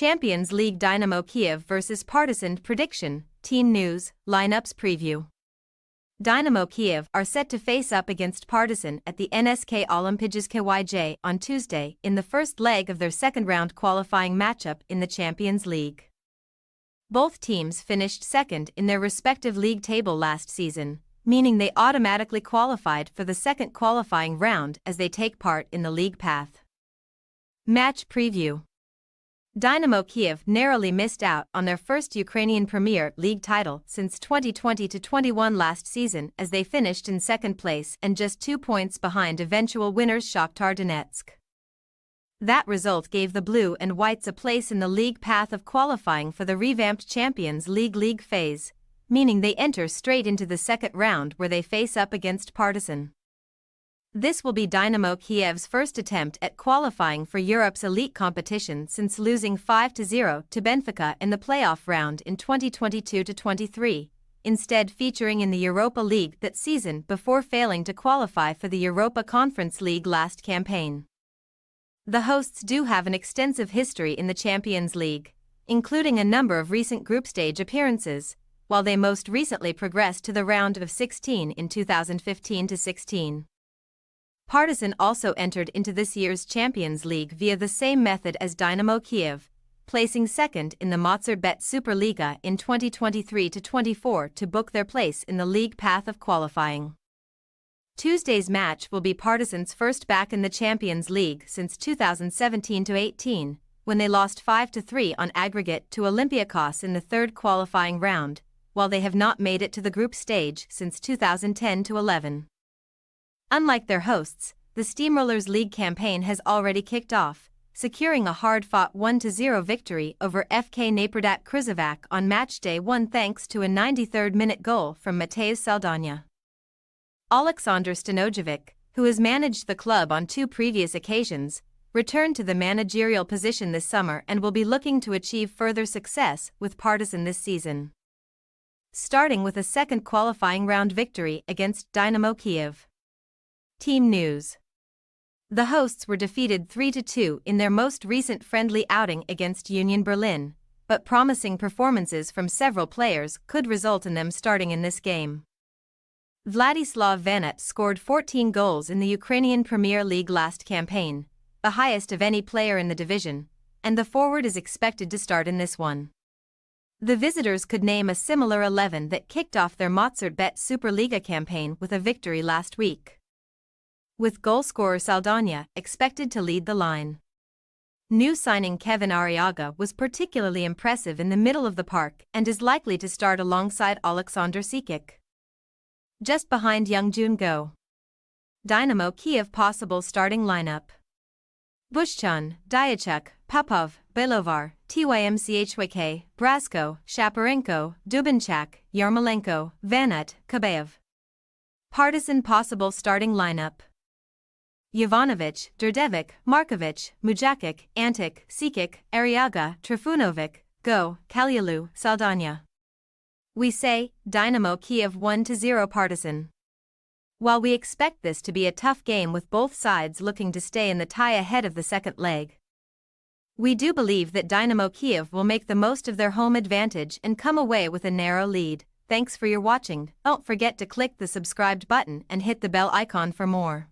Champions League Dynamo Kiev vs Partizan prediction, team news, lineups preview. Dynamo Kiev are set to face up against Partizan at the NSK Olimpijs'kyj on Tuesday in the first leg of their second-round qualifying matchup in the Champions League. Both teams finished second in their respective league table last season, meaning they automatically qualified for the second qualifying round as they take part in the league path. Match preview. Dynamo Kiev narrowly missed out on their first Ukrainian Premier League title since 2020-21 last season as they finished in second place and just 2 points behind eventual winners Shakhtar Donetsk. That result gave the Blue and Whites a place in the league path of qualifying for the revamped Champions League phase, meaning they enter straight into the second round where they face up against Partizan. This will be Dynamo Kiev's first attempt at qualifying for Europe's elite competition since losing 5-0 to Benfica in the playoff round in 2022-23, instead featuring in the Europa League that season before failing to qualify for the Europa Conference League last campaign. The hosts do have an extensive history in the Champions League, including a number of recent group stage appearances, while they most recently progressed to the round of 16 in 2015-16. Partizan also entered into this year's Champions League via the same method as Dynamo Kiev, placing second in the Mozartbet Superliga in 2023-24 to book their place in the league path of qualifying. Tuesday's match will be Partizan's first back in the Champions League since 2017-18, when they lost 5-3 on aggregate to Olympiacos in the third qualifying round, while they have not made it to the group stage since 2010-11. Unlike their hosts, the Steamrollers League campaign has already kicked off, securing a hard-fought 1-0 victory over FK Neprodat Križevac on matchday 1 thanks to a 93rd-minute goal from Mateusz Saldana. Aleksandar Stanojevic, who has managed the club on 2 previous occasions, returned to the managerial position this summer and will be looking to achieve further success with Partizan this season. Starting with a second qualifying round victory against Dynamo Kiev. Team news. The hosts were defeated 3-2 in their most recent friendly outing against Union Berlin, but promising performances from several players could result in them starting in this game. Vladislav Vanat scored 14 goals in the Ukrainian Premier League last campaign, the highest of any player in the division, and the forward is expected to start in this one. The visitors could name a similar 11 that kicked off their Mozartbet Superliga campaign with a victory last week, with goalscorer Saldana expected to lead the line. New signing Kevin Arriaga was particularly impressive in the middle of the park and is likely to start alongside Alexander Sikic, just behind Youngjun Go. Dynamo Kiev possible starting lineup: Bushchan, Diachuk, Popov, Belovar, Tymchyk, Brasko, Shaparenko, Dubinchak, Yarmolenko, Vanat, Kabaev. Partizan possible starting lineup: Jovanovic, Đurđević, Markovic, Mujakic, Antic, Sikic, Arriaga, Trifunovic, Go, Kalyalu, Saldana. We say, Dynamo Kiev 1-0 Partizan. While we expect this to be a tough game with both sides looking to stay in the tie ahead of the second leg, we do believe that Dynamo Kiev will make the most of their home advantage and come away with a narrow lead. Thanks for your watching. Don't forget to click the subscribed button and hit the bell icon for more.